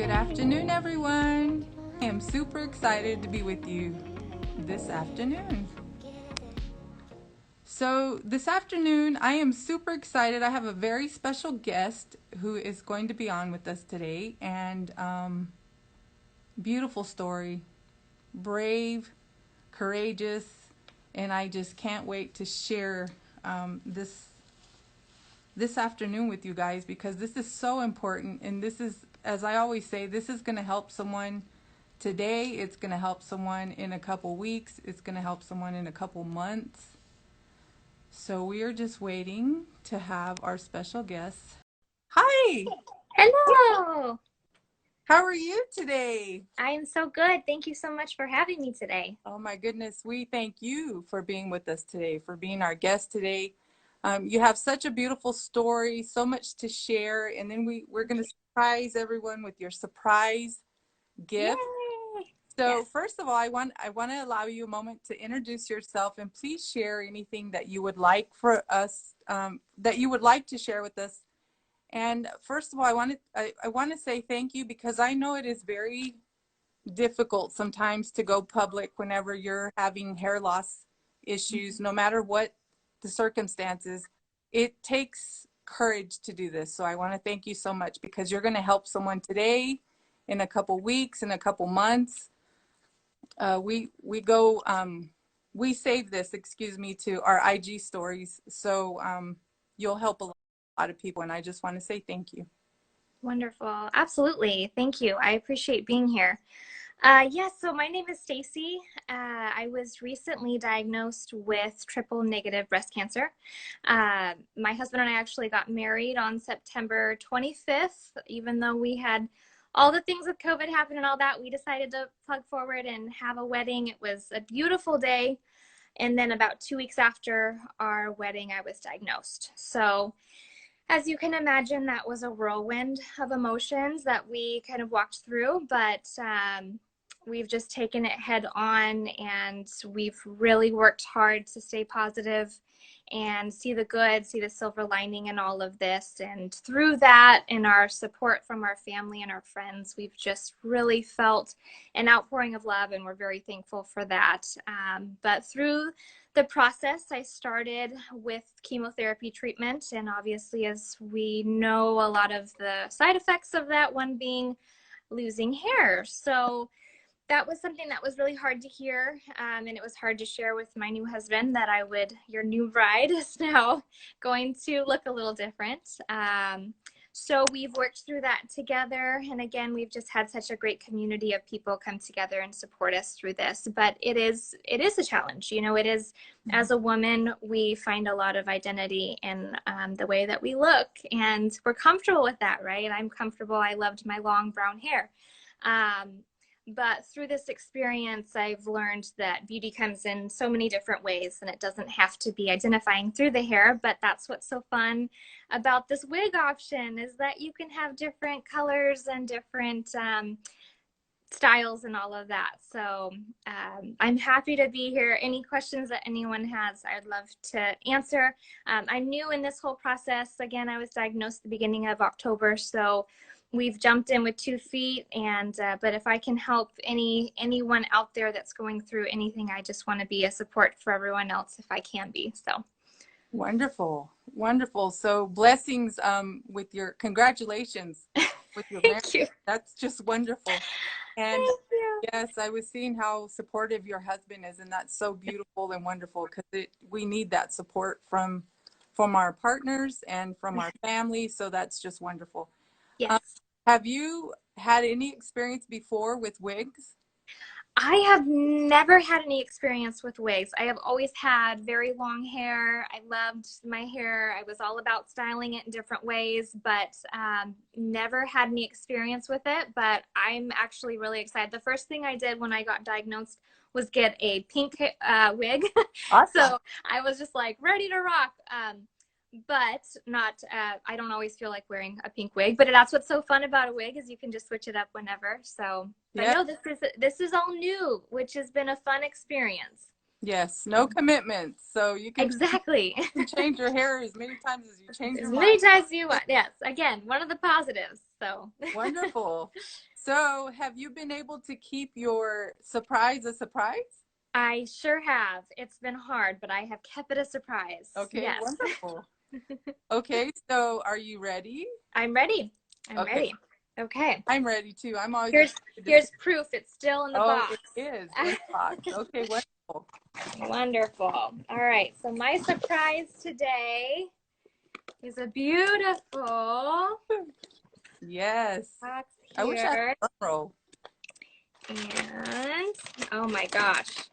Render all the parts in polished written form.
Good afternoon, everyone. I am super excited to be with you this afternoon. So this afternoon, I am super excited. I have a very special guest who is going to be on with us today, and beautiful story, brave, courageous, and I just can't wait to share this afternoon with you guys, because this is so important, and this is, as I always say, this is going to help someone today. It's going to help someone in a couple weeks. It's going to help someone in a couple months. So we are just waiting to have our special guest. Hi. Hello. How are you today? I am so good. Thank you so much for having me today. Oh my goodness, we thank you for being with us today, for being our guest today. You have such a beautiful story, so much to share, and then we're going to surprise everyone with your surprise gift. Yay. So Yes. first of all, I want to allow you a moment to introduce yourself, and please share anything that you would like for us, that you would like to share with us. And first of all, I want to say thank you, because I know it is very difficult sometimes to go public whenever you're having hair loss issues, no matter what the circumstances. It takes courage to do this. So I want to thank you so much, because you're going to help someone today, in a couple weeks, in a couple months. We save this, excuse me, to our IG stories. So you'll help a lot of people, and I just want to say thank you. Wonderful. Absolutely. Thank you. I appreciate being here. Yes, so my name is Stacy. I was recently diagnosed with triple negative breast cancer. My husband and I actually got married on September 25th. Even though we had all the things with COVID happen and all that, we decided to plug forward and have a wedding. It was a beautiful day. And then about 2 weeks after our wedding, I was diagnosed. So as you can imagine, that was a whirlwind of emotions that we kind of walked through, but we've just taken it head on, and we've really worked hard to stay positive and see the good, see the silver lining in all of this. And through that and our support from our family and our friends, we've just really felt an outpouring of love, and we're very thankful for that. But through the process, I started with chemotherapy treatment, and obviously, as we know, a lot of the side effects of that, one being losing hair. So that was something that was really hard to hear, and it was hard to share with my new husband that your new bride is now going to look a little different. So we've worked through that together, and again, we've just had such a great community of people come together and support us through this. But it is a challenge. You know, it is, as a woman, we find a lot of identity in the way that we look, and we're comfortable with that, right? I'm comfortable. I loved my long brown hair. But through this experience, I've learned that beauty comes in so many different ways, and it doesn't have to be identifying through the hair. But that's what's so fun about this wig option, is that you can have different colors and different styles and all of that. So I'm happy to be here. Any questions that anyone has, I'd love to answer. I'm new in this whole process. Again, I was diagnosed at the beginning of October, so we've jumped in with 2 feet. And but if I can help anyone out there that's going through anything, I just want to be a support for everyone else if I can be. So Wonderful, wonderful. So blessings with your congratulations with your marriage. thank you. That's just wonderful. And Thank you. yes, I was seeing how supportive your husband is, and that's so beautiful and wonderful, because we need that support from our partners and from our family. So that's just wonderful. Yes. Have you had any experience before with wigs? I have never had any experience with wigs. I have always had very long hair. I loved my hair. I was all about styling it in different ways, but never had any experience with it. But I'm actually really excited. The first thing I did when I got diagnosed was get a pink wig. Awesome. So I was just like ready to rock. But not, I don't always feel like wearing a pink wig, but that's what's so fun about a wig, is you can just switch it up whenever. So, but Yeah. no, this is all new, which has been a fun experience. Yes, no commitments. So you can Exactly. change your hair as many times as you change As your many mind. times as you want. Yes. Again, one of the positives. So Wonderful. So have you been able to keep your surprise a surprise? I sure have. It's been hard, but I have kept it a surprise. Okay, Yes. wonderful. Okay, so are you ready? I'm ready. I'm Okay, ready. Okay. I'm ready too. I'm always Here's excited to here's see. proof it's still in the Oh, box. it is in the box. Okay, wonderful. Wonderful. All right. So my surprise today is a beautiful Yes. box I wish I had here. a drum roll. And oh my gosh.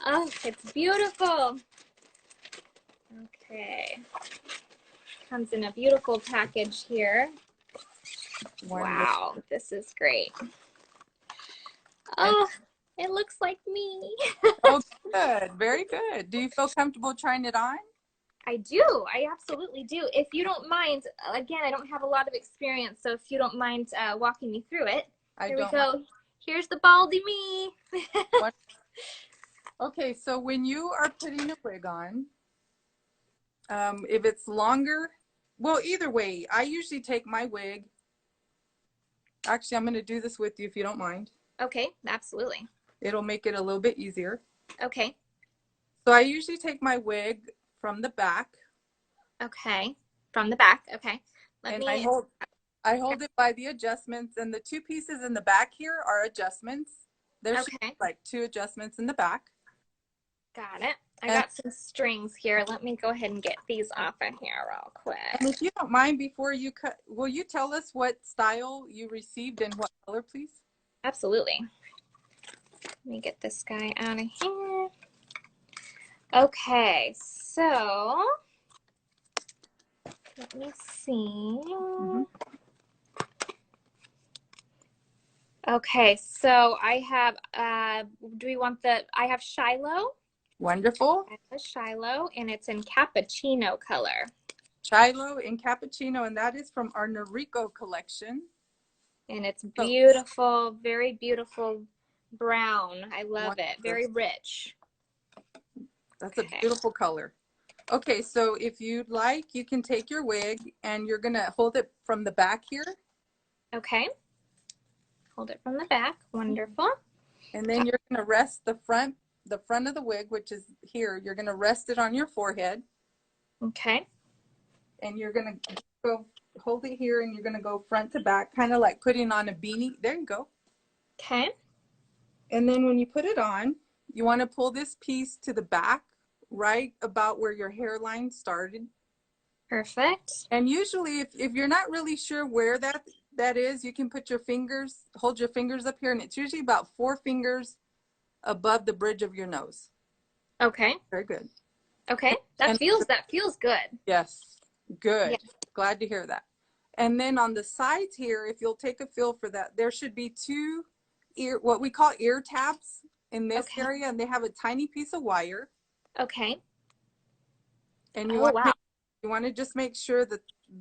Oh, it's beautiful. Okay. Comes in a beautiful package here. Wonderful. Wow, this is great. Oh, it looks like me. Oh, good. Very good. Do you feel comfortable trying it on? I do. I absolutely do. If you don't mind, again, I don't have a lot of experience, so if you don't mind walking me through it. Here we go. Here's the baldy me. Okay, so when you are putting a wig on, if it's longer, well, either way, I usually take my wig. Actually, I'm going to do this with you if you don't mind. Okay, absolutely. It'll make it a little bit easier. Okay. So I usually take my wig from the back. Okay, from the back. Okay. I hold it by the adjustments, and the two pieces in the back here are adjustments. There's like two adjustments in the back. Got it. I got some strings here. Let me go ahead and get these off of here real quick. And if you don't mind, before you cut, will you tell us what style you received and what color, please? Absolutely. Let me get this guy out of here. Okay, so let me see. Okay, so I have, I have Shilo. Wonderful. I have a Shilo, and it's in cappuccino color. Shilo in cappuccino, and that is from our Noriko collection. And it's beautiful, very beautiful brown. I love Wonderful. it. Very rich. That's a beautiful color. Okay, so if you'd like, you can take your wig and you're going to hold it from the back here. Okay. Hold it from the back. Wonderful. And then you're going to rest the front of the wig, which is here. You're going to rest it on your forehead. Okay. And you're going to go hold it here, and you're going to go front to back, kind of like putting on a beanie. There you go. Okay. And then when you put it on, you want to pull this piece to the back, right about where your hairline started. Perfect. And usually if you're not really sure where that is, you can put your fingers, hold your fingers up here, and it's usually about 4 fingers above the bridge of your nose. Okay. Very good. Okay. That feels good. Yes. Good. Yeah. Glad to hear that. And then on the sides here, if you'll take a feel for that, there should be 2 what we call ear tabs in this area, and they have a tiny piece of wire. Okay. And you want to just make sure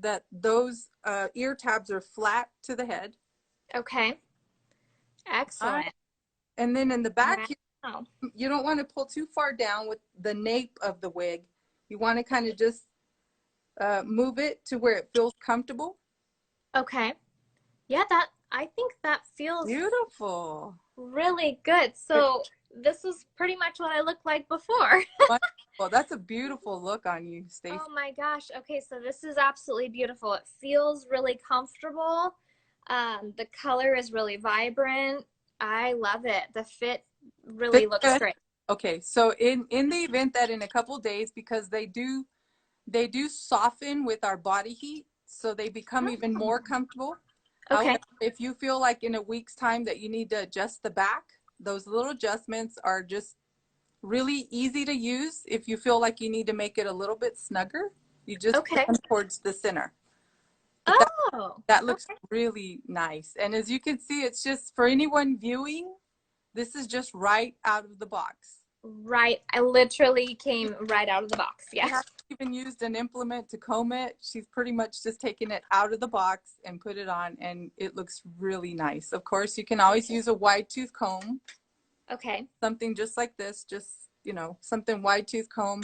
that those ear tabs are flat to the head. Okay. Excellent. And then in the back, you don't want to pull too far down with the nape of the wig. You want to kind of just move it to where it feels comfortable. Okay. Yeah, I think that feels beautiful. Really good. So this is pretty much what I looked like before. Well, that's a beautiful look on you, Stacey. Oh my gosh. Okay, so this is absolutely beautiful. It feels really comfortable. The color is really vibrant. I love it. The fit really looks great. Okay, so in the event that in a couple of days, because they do soften with our body heat, so they become even more comfortable. Okay. However, if you feel like in a week's time that you need to adjust the back, those little adjustments are just really easy to use. If you feel like you need to make it a little bit snugger, you just put them towards the center. That looks really nice. And as you can see, it's just for anyone viewing, this is just right out of the box. Right. I literally came right out of the box. Yeah. She hasn't even used an implement to comb it. She's pretty much just taken it out of the box and put it on, and it looks really nice. Of course, you can always use a wide tooth comb. Okay. Something just like this, just, you know, something wide tooth comb.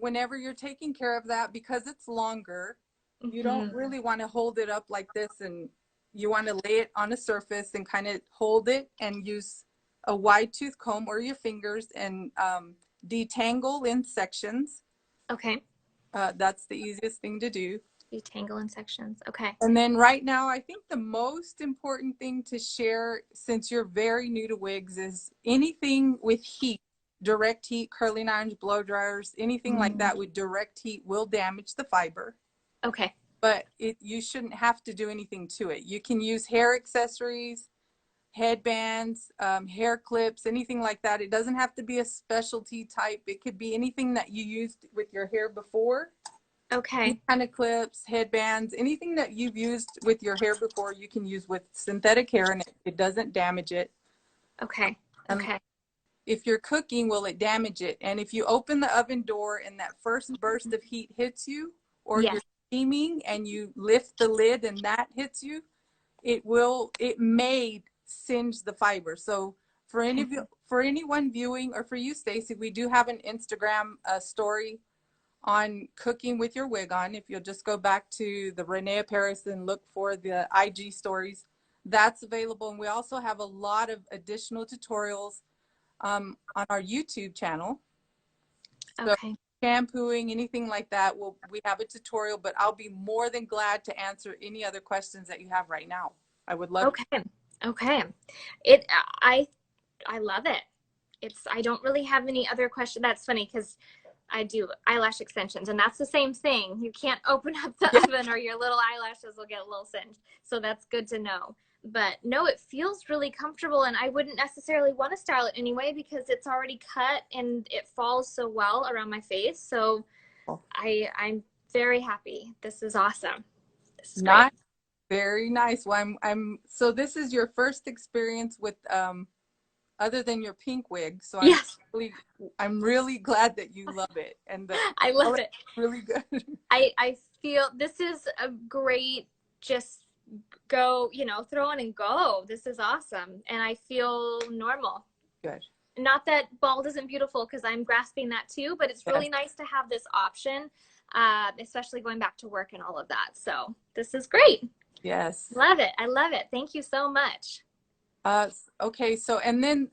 Whenever you're taking care of that, because it's longer, you don't Mm-hmm. really want to hold it up like this, and you want to lay it on a surface and kind of hold it and use a wide tooth comb or your fingers and detangle in sections. Okay. That's the easiest thing to do. Detangle in sections. Okay. And then right now, I think the most important thing to share, since you're very new to wigs, is anything with heat, direct heat, curling irons, blow dryers, anything like that with direct heat will damage the fiber. Okay. But you shouldn't have to do anything to it. You can use hair accessories, headbands, hair clips, anything like that. It doesn't have to be a specialty type. It could be anything that you used with your hair before. Okay. Any kind of clips, headbands, anything that you've used with your hair before, you can use with synthetic hair, and it doesn't damage it. Okay. Okay. If you're cooking, will it damage it? And if you open the oven door and that first burst of heat hits you, or Yes. you're steaming and you lift the lid and that hits you, it may singe the fiber. So for anyone viewing, or for you, Stacy, we do have an Instagram story on cooking with your wig on. If you'll just go back to the René Paris and look for the IG stories, that's available. And we also have a lot of additional tutorials on our YouTube channel. So Okay. shampooing, anything like that, we have a tutorial, but I'll be more than glad to answer any other questions that you have right now. I would love Okay. Okay. It I love it. I don't really have any other question. That's funny because I do eyelash extensions, and that's the same thing. You can't open up the oven or your little eyelashes will get a little singed. So that's good to know. But no, it feels really comfortable, and I wouldn't necessarily want to style it anyway because it's already cut and it falls so well around my face. So I'm very happy. This is awesome. This is great. Very nice. Well, so this is your first experience with other than your pink wig. So Yes. I'm really glad that you love it, and I love it. Really good. I feel this is a great, just go, throw in and go. This is awesome. And I feel normal. Good. Not that bald isn't beautiful, because I'm grasping that too, but it's really nice to have this option, especially going back to work and all of that. So this is great. Yes. Love it. I love it. Thank you so much. Okay, so and then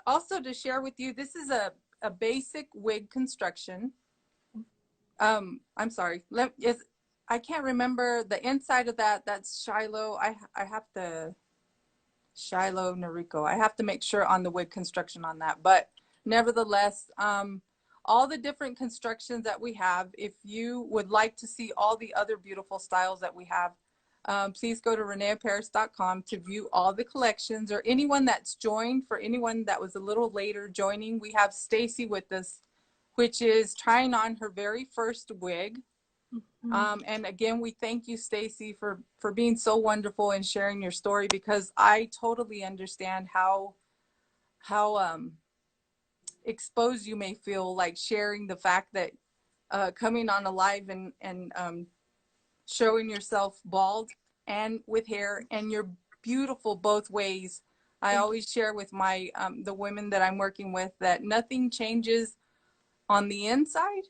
also to share with you, this is a basic wig construction. I'm sorry. I can't remember the inside of that. That's Shilo. I have to Shilo Noriko. I have to make sure on the wig construction on that. But nevertheless, all the different constructions that we have, if you would like to see all the other beautiful styles that we have, please go to reneaparis.com to view all the collections, or anyone that's joined. For anyone that was a little later joining, we have Stacy with us, which is trying on her very first wig. And again, we thank you, Stacy, for being so wonderful and sharing your story, because I totally understand how exposed you may feel, like sharing the fact that coming on a live and showing yourself bald and with hair, and you're beautiful both ways. I always share with my the women that I'm working with that nothing changes on the inside.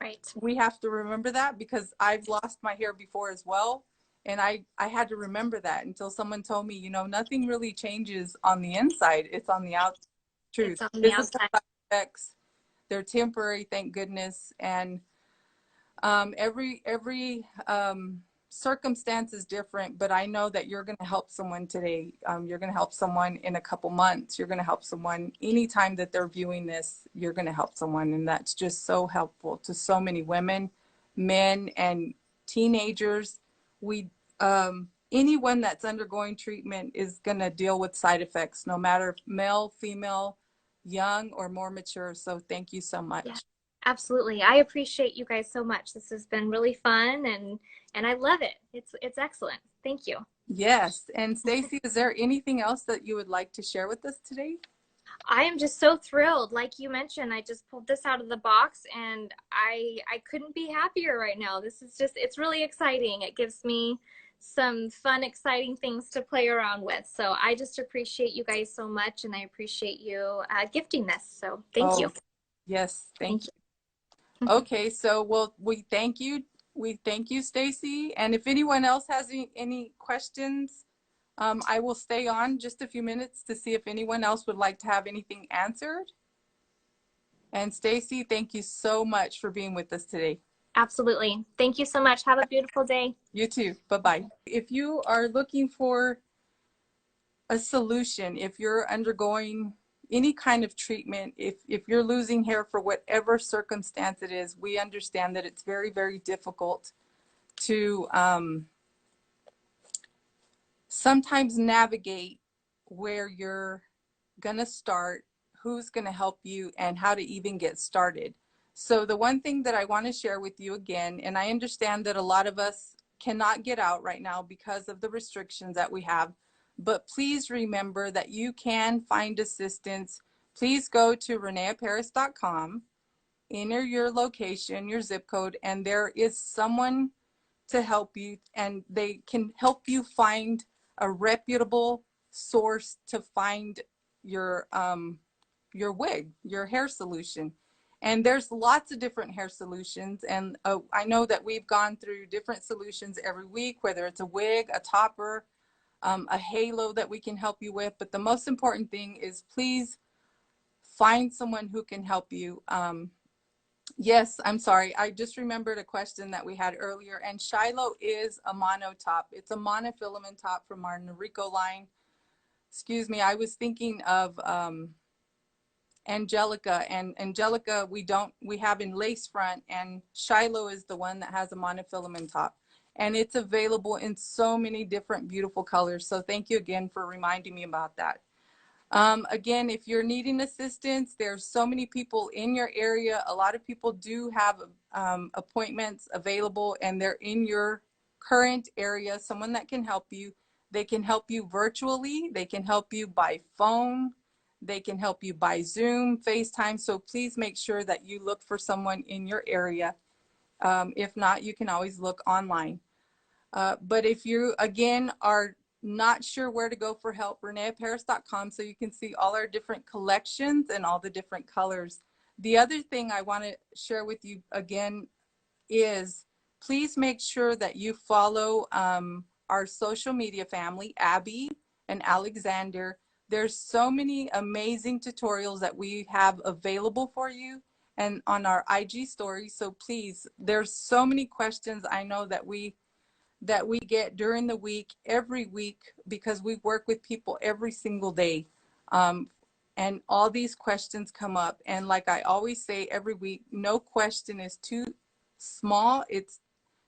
Right. We have to remember that, because I've lost my hair before as well, and I had to remember that until someone told me, nothing really changes on the inside, it's on the outside. Truth. It's on the Physical outside. side effects, they're temporary, thank goodness. And every circumstance is different, but I know that you're going to help someone today. You're going to help someone in a couple months. You're going to help someone anytime that they're viewing this. You're going to help someone, and that's just so helpful to so many women, men, and teenagers. Anyone that's undergoing treatment is going to deal with side effects, no matter male, female, young, or more mature. So thank you so much. Yeah. Absolutely. I appreciate you guys so much. This has been really fun, and I love it. It's excellent. Thank you. Yes. And Stacy, is there anything else that you would like to share with us today? I am just so thrilled. Like you mentioned, I just pulled this out of the box, and I couldn't be happier right now. This is it's really exciting. It gives me some fun, exciting things to play around with. So I just appreciate you guys so much, and I appreciate you gifting this. So thank you. Yes. Thank you. Okay, so we thank you We thank you, Stacy. And if anyone else has any questions, I will stay on just a few minutes to see if anyone else would like to have anything answered. And Stacy, thank you so much for being with us today. Absolutely. Thank you so much. Have a beautiful day. You too. Bye-bye. If you are looking for a solution, if you're undergoing any kind of treatment, if you're losing hair for whatever circumstance it is, we understand that it's very, very difficult to sometimes navigate where you're going to start, who's going to help you, and how to even get started. So the one thing that I want to share with you again, and I understand that a lot of us cannot get out right now because of the restrictions that we have, but please remember that you can find assistance. Please go to reneaparis.com, enter your location, your zip code, and there is someone to help you, and they can help you find a reputable source to find your wig, your hair solution. And there's lots of different hair solutions, and I know that we've gone through different solutions every week, whether it's a wig, a topper, a halo that we can help you with. But the most important thing is please find someone who can help you. Yes, I'm sorry. I just remembered a question that we had earlier, and Shilo is a mono top. It's a monofilament top from our Noriko line. Excuse me, I was thinking of Angelica, and Angelica we have in lace front, and Shilo is the one that has a monofilament top. And it's available in so many different beautiful colors. So thank you again for reminding me about that. Again, if you're needing assistance, there's so many people in your area. A lot of people do have appointments available, and they're in your current area, someone that can help you. They can help you virtually. They can help you by phone. They can help you by Zoom, FaceTime. So please make sure that you look for someone in your area. If not, you can always look online. But if you, again, are not sure where to go for help, reneaparis.com, so you can see all our different collections and all the different colors. The other thing I want to share with you again is please make sure that you follow our social media family, Abby and Alexander. There's so many amazing tutorials that we have available for you and on our IG stories. So please, there's so many questions I know that we get during the week, every week, because we work with people every single day. And all these questions come up. And like I always say every week, no question is too small.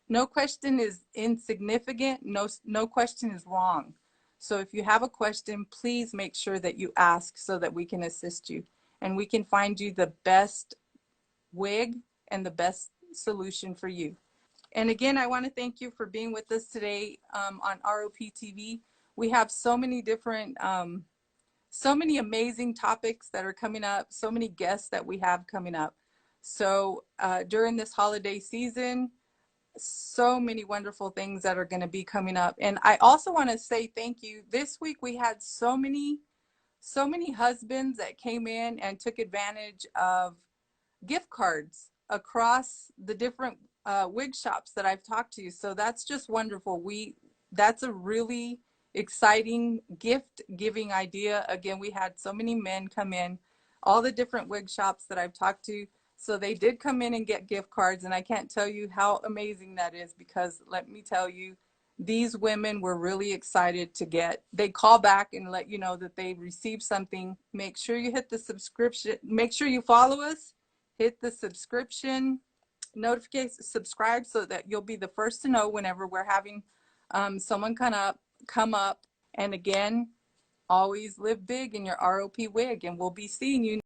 No question is insignificant. No question is wrong. So if you have a question, please make sure that you ask so that we can assist you. And we can find you the best wig and the best solution for you. And again, I want to thank you for being with us today on ROP TV. We have so many different, so many amazing topics that are coming up, so many guests that we have coming up. So during this holiday season, so many wonderful things that are going to be coming up. And I also want to say thank you. This week we had so many husbands that came in and took advantage of gift cards across the different wig shops that I've talked to. So that's just wonderful. That's a really exciting gift giving idea. Again, we had so many men come in, all the different wig shops that I've talked to. So they did come in and get gift cards, and I can't tell you how amazing that is, because let me tell you, these women were really excited to get. They call back and let you know that they received something. Make sure you hit the subscription. Make sure you follow us. Hit the subscription notification, subscribe, so that you'll be the first to know whenever we're having someone come up. And again, always live big in your ROP wig, and we'll be seeing you